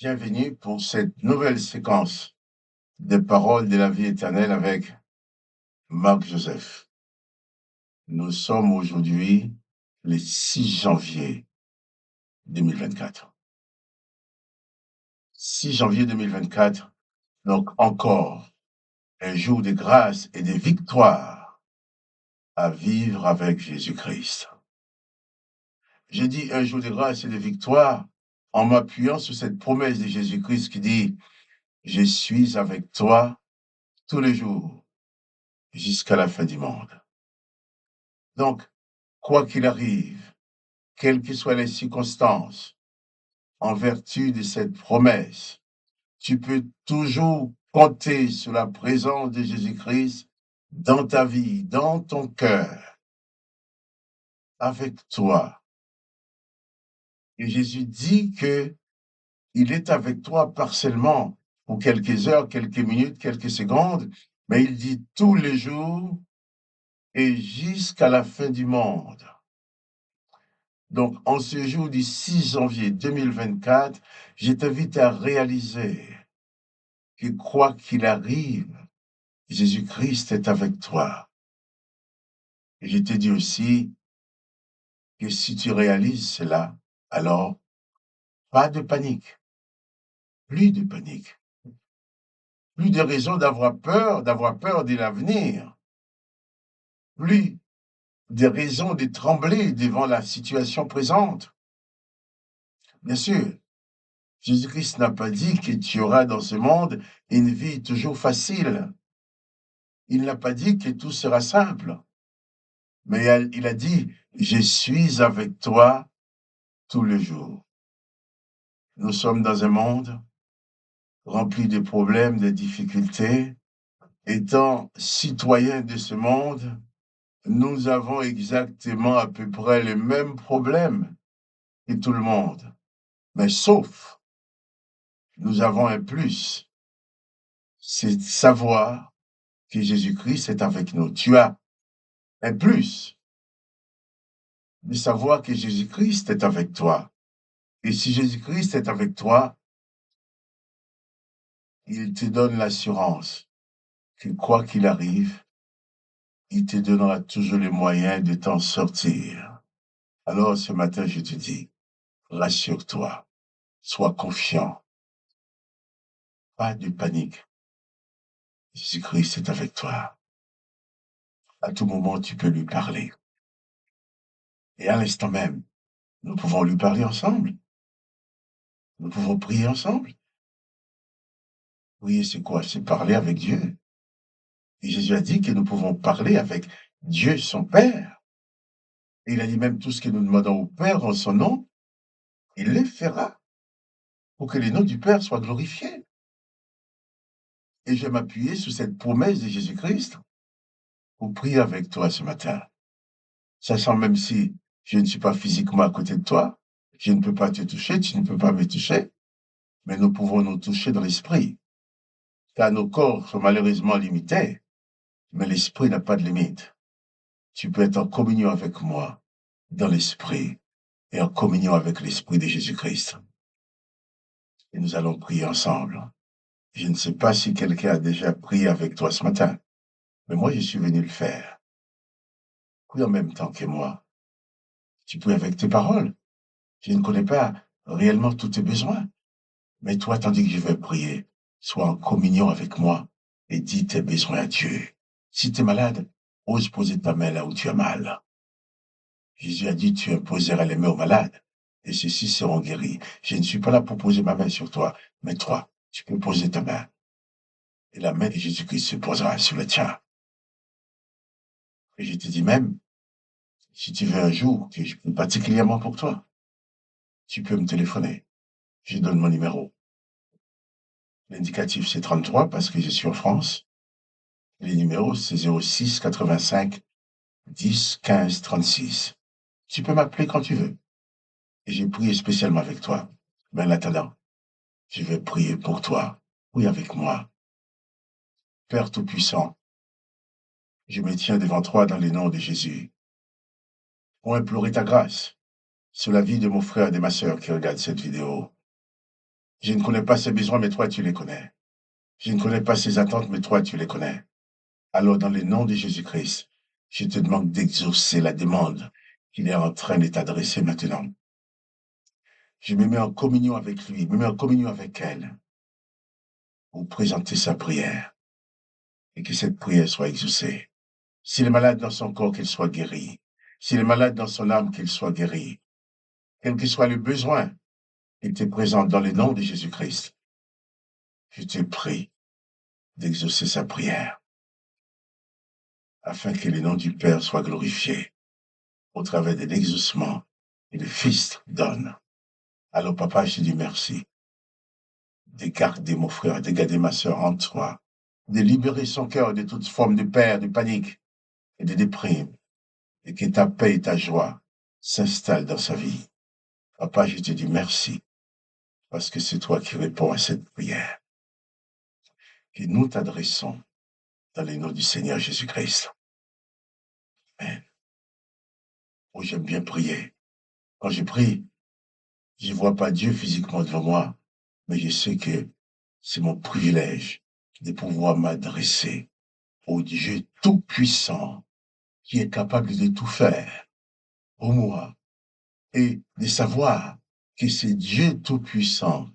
Bienvenue pour cette nouvelle séquence des paroles de la vie éternelle avec Marc Joseph. Nous sommes aujourd'hui le 6 janvier 2024. 6 janvier 2024, donc encore un jour de grâce et de victoire à vivre avec Jésus-Christ. J'ai dit un jour de grâce et de victoire en m'appuyant sur cette promesse de Jésus-Christ qui dit « Je suis avec toi tous les jours jusqu'à la fin du monde ». Donc, quoi qu'il arrive, quelles que soient les circonstances, en vertu de cette promesse, tu peux toujours compter sur la présence de Jésus-Christ dans ta vie, dans ton cœur, avec toi. Et Jésus dit que il est avec toi partiellement pour quelques heures, quelques minutes, quelques secondes, mais il dit tous les jours et jusqu'à la fin du monde. Donc, en ce jour du 6 janvier 2024, je t'invite à réaliser que quoi qu'il arrive, Jésus-Christ est avec toi. Et je te dis aussi que si tu réalises cela, alors pas de panique, plus de panique, plus de raison d'avoir peur de l'avenir, plus de raison de trembler devant la situation présente. Bien sûr, Jésus-Christ n'a pas dit que tu auras dans ce monde une vie toujours facile. Il n'a pas dit que tout sera simple, mais il a dit, je suis avec toi tous les jours. Nous sommes dans un monde rempli de problèmes, de difficultés. Étant citoyens de ce monde, nous avons exactement à peu près les mêmes problèmes que tout le monde. Mais sauf, nous avons un plus, c'est de savoir que Jésus-Christ est avec nous. Tu as un plus de savoir que Jésus-Christ est avec toi. Et si Jésus-Christ est avec toi, il te donne l'assurance que quoi qu'il arrive, il te donnera toujours les moyens de t'en sortir. Alors ce matin, je te dis, rassure-toi, sois confiant, pas de panique. Jésus-Christ est avec toi. À tout moment, tu peux lui parler. Et à l'instant même, nous pouvons lui parler ensemble. Nous pouvons prier ensemble. Oui, c'est quoi? C'est parler avec Dieu. Et Jésus a dit que nous pouvons parler avec Dieu, son Père. Et il a dit même tout ce que nous demandons au Père en son nom, il le fera pour que le nom du Père soit glorifié. Et je vais m'appuyer sur cette promesse de Jésus-Christ pour prier avec toi ce matin. Sachant même si je ne suis pas physiquement à côté de toi, je ne peux pas te toucher, tu ne peux pas me toucher, mais nous pouvons nous toucher dans l'esprit. Car nos corps sont malheureusement limités, mais l'esprit n'a pas de limite. Tu peux être en communion avec moi dans l'esprit et en communion avec l'esprit de Jésus-Christ. Et nous allons prier ensemble. Je ne sais pas si quelqu'un a déjà prié avec toi ce matin, mais moi je suis venu le faire. Prie en même temps que moi. Tu pries avec tes paroles. Je ne connais pas réellement tous tes besoins, mais toi, tandis que je vais prier, sois en communion avec moi et dis tes besoins à Dieu. Si tu es malade, ose poser ta main là où tu as mal. Jésus a dit, tu imposeras les mains aux malades et ceux-ci seront guéris. Je ne suis pas là pour poser ma main sur toi, mais toi, tu peux poser ta main. Et la main de Jésus-Christ se posera sur le tien. Et je te dis même, si tu veux un jour que je prie particulièrement pour toi, tu peux me téléphoner. Je donne mon numéro. L'indicatif, c'est 33 parce que je suis en France. Les numéros, c'est 06 85 10 15 36. Tu peux m'appeler quand tu veux. Et j'ai prié spécialement avec toi. Mais en attendant, je vais prier pour toi. Oui, avec moi. Père Tout-Puissant, je me tiens devant toi dans le nom de Jésus pour implorer ta grâce sur la vie de mon frère et de ma sœur qui regardent cette vidéo. Je ne connais pas ses besoins, mais toi, tu les connais. Je ne connais pas ses attentes, mais toi, tu les connais. Alors, dans le nom de Jésus-Christ, je te demande d'exaucer la demande qu'il est en train de t'adresser maintenant. Je me mets en communion avec lui, je me mets en communion avec elle pour présenter sa prière et que cette prière soit exaucée. S'il est malade dans son corps, qu'il soit guéri. S'il est malade dans son âme, qu'il soit guéri. Quel que soit le besoin, il te présente dans le nom de Jésus-Christ. Je te prie d'exaucer sa prière afin que le nom du Père soit glorifié au travers de l'exaucement et le Fils donne. Alors, papa, je te dis merci de garder mon frère, de garder ma sœur en toi, de libérer son cœur de toute forme de peur, de panique et de déprime, et que ta paix et ta joie s'installent dans sa vie. Papa, je te dis merci, parce que c'est toi qui réponds à cette prière que nous t'adressons dans le nom du Seigneur Jésus-Christ. Amen. Oh, j'aime bien prier. Quand je prie, je ne vois pas Dieu physiquement devant moi, mais je sais que c'est mon privilège de pouvoir m'adresser au Dieu tout-puissant qui est capable de tout faire pour moi et de savoir que ce Dieu tout-puissant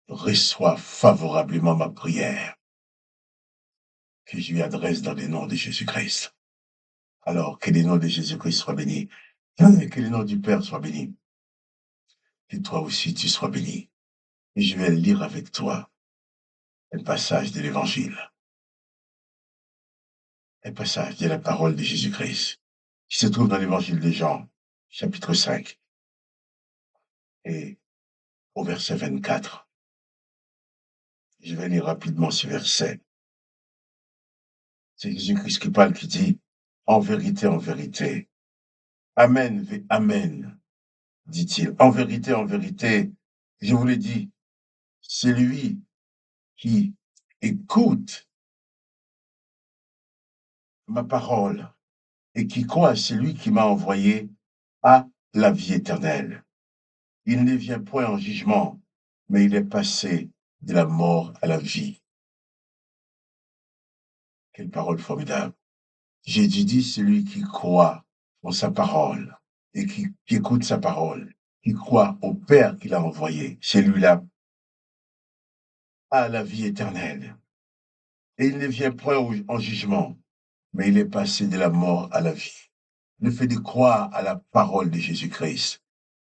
reçoit favorablement ma prière que je lui adresse dans le nom de Jésus-Christ. Alors, que le nom de Jésus-Christ soit béni, et que le nom du Père soit béni, que toi aussi tu sois béni. Et je vais lire avec toi un passage de l'Évangile, un passage de la parole de Jésus-Christ, qui se trouve dans l'Évangile de Jean, chapitre 5, et au verset 24. Je vais lire rapidement ce verset. C'est Jésus-Christ qui parle, qui dit, en vérité, amen, amen, dit-il. En vérité, je vous l'ai dit, celui qui écoute ma parole et qui croit à celui qui m'a envoyé a la vie éternelle. Il ne vient point en jugement, mais il est passé de la mort à la vie. Quelle parole formidable. Jésus dit, celui qui croit en sa parole et qui écoute sa parole, qui croit au Père qu'il a envoyé, celui-là a la vie éternelle. Et il ne vient point en jugement, mais il est passé de la mort à la vie. Le fait de croire à la parole de Jésus-Christ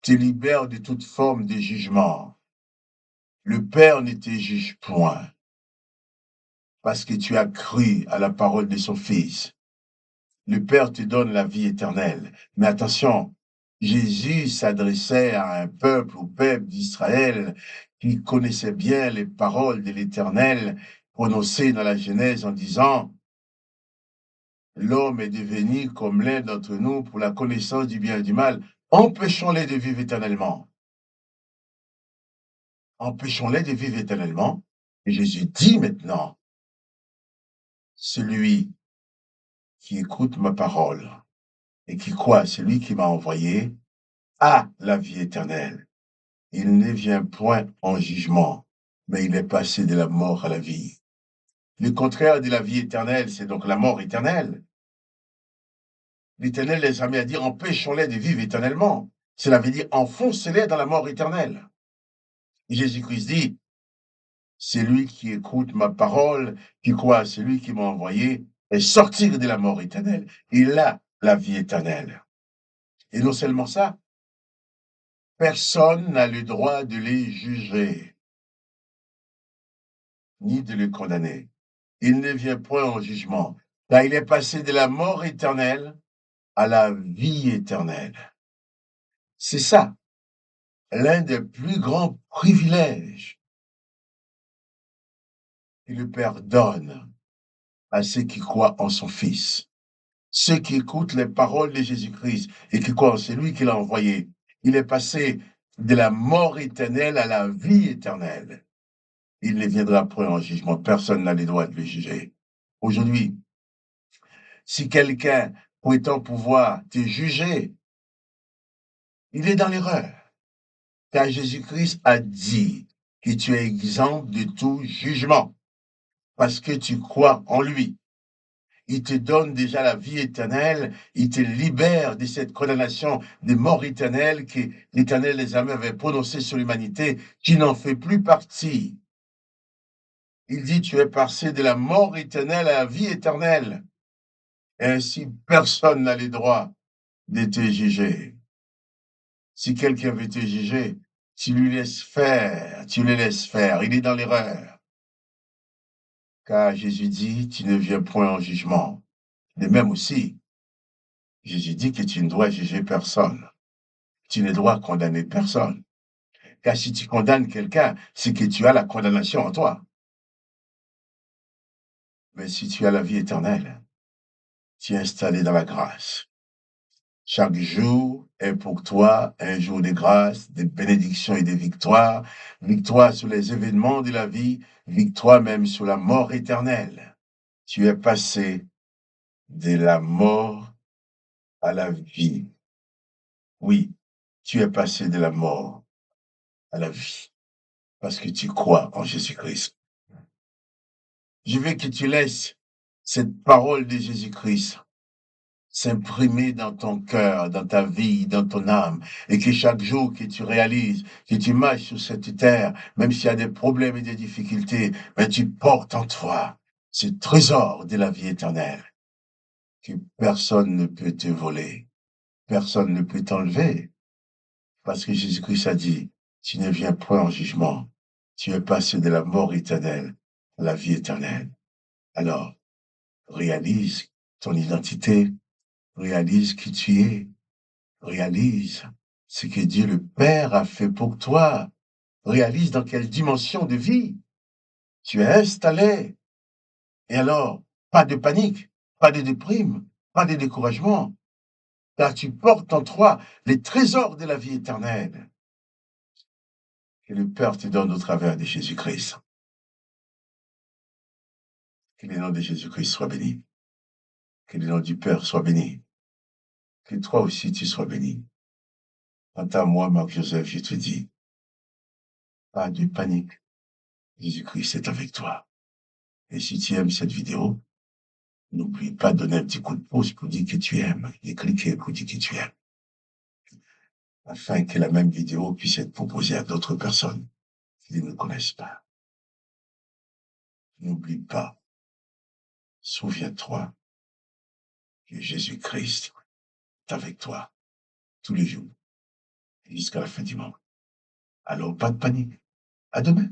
te libère de toute forme de jugement. Le Père ne te juge point parce que tu as cru à la parole de son Fils. Le Père te donne la vie éternelle. Mais attention, Jésus s'adressait à un peuple, au peuple d'Israël, qui connaissait bien les paroles de l'Éternel prononcées dans la Genèse en disant « L'homme est devenu comme l'un d'entre nous pour la connaissance du bien et du mal. Empêchons-les de vivre éternellement. » Empêchons-les de vivre éternellement. Et Jésus dit maintenant, celui qui écoute ma parole et qui croit à celui qui m'a envoyé a la vie éternelle. Il ne vient point en jugement, mais il est passé de la mort à la vie. Le contraire de la vie éternelle, c'est donc la mort éternelle. L'Éternel les a mis à dire, empêchons-les de vivre éternellement. Cela veut dire, enfoncez-les dans la mort éternelle. Jésus-Christ dit, c'est lui qui écoute ma parole, qui croit à celui qui m'a envoyé, et sortir de la mort éternelle. Il a la vie éternelle. Et non seulement ça, personne n'a le droit de les juger, ni de les condamner. Il ne vient point en jugement, car il est passé de la mort éternelle à la vie éternelle. C'est ça, l'un des plus grands privilèges que le Père donne à ceux qui croient en son Fils. Ceux qui écoutent les paroles de Jésus-Christ et qui croient en celui qu'il a envoyé. Il est passé de la mort éternelle à la vie éternelle. Il ne viendra point en jugement. Personne n'a le droit de le juger. Aujourd'hui, si quelqu'un prétend pouvoir te juger, il est dans l'erreur. Car Jésus-Christ a dit que tu es exempt de tout jugement parce que tu crois en lui. Il te donne déjà la vie éternelle, il te libère de cette condamnation de mort éternelle que l'Éternel les hommes avait prononcée sur l'humanité. Tu n'en fais plus partie. Il dit, tu es passé de la mort éternelle à la vie éternelle. Et ainsi, personne n'a le droit de te juger. Si quelqu'un veut te juger, tu lui laisses faire, tu le laisses faire. Il est dans l'erreur. Car Jésus dit, tu ne viens point en jugement. De même aussi, Jésus dit que tu ne dois juger personne. Tu ne dois condamner personne. Car si tu condamnes quelqu'un, c'est que tu as la condamnation en toi. Mais si tu as la vie éternelle, tu es installé dans la grâce. Chaque jour est pour toi un jour de grâce, de bénédiction et de victoire. Victoire sur les événements de la vie, victoire même sur la mort éternelle. Tu es passé de la mort à la vie. Oui, tu es passé de la mort à la vie parce que tu crois en Jésus-Christ. Je veux que tu laisses cette parole de Jésus-Christ s'imprimer dans ton cœur, dans ta vie, dans ton âme, et que chaque jour que tu réalises que tu marches sur cette terre, même s'il y a des problèmes et des difficultés, mais tu portes en toi ce trésor de la vie éternelle que personne ne peut te voler, personne ne peut t'enlever, parce que Jésus-Christ a dit, tu ne viens point en jugement, tu es passé de la mort éternelle à la vie éternelle. Alors, réalise ton identité, réalise qui tu es, réalise ce que Dieu le Père a fait pour toi, réalise dans quelle dimension de vie tu es installé. Et alors, pas de panique, pas de déprime, pas de découragement, car tu portes en toi les trésors de la vie éternelle que le Père te donne au travers de Jésus-Christ. Que le nom de Jésus-Christ soit béni. Que le nom du Père soit béni. Que toi aussi tu sois béni. Quant à moi, Marc-Joseph, je te dis, pas de panique. Jésus-Christ est avec toi. Et si tu aimes cette vidéo, n'oublie pas de donner un petit coup de pouce pour dire que tu aimes et cliquer pour dire que tu aimes, afin que la même vidéo puisse être proposée à d'autres personnes qui ne connaissent pas. N'oublie pas, souviens-toi que Jésus-Christ est avec toi tous les jours jusqu'à la fin du monde. Alors, pas de panique. À demain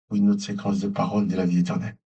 pour une autre séquence de paroles de la vie éternelle.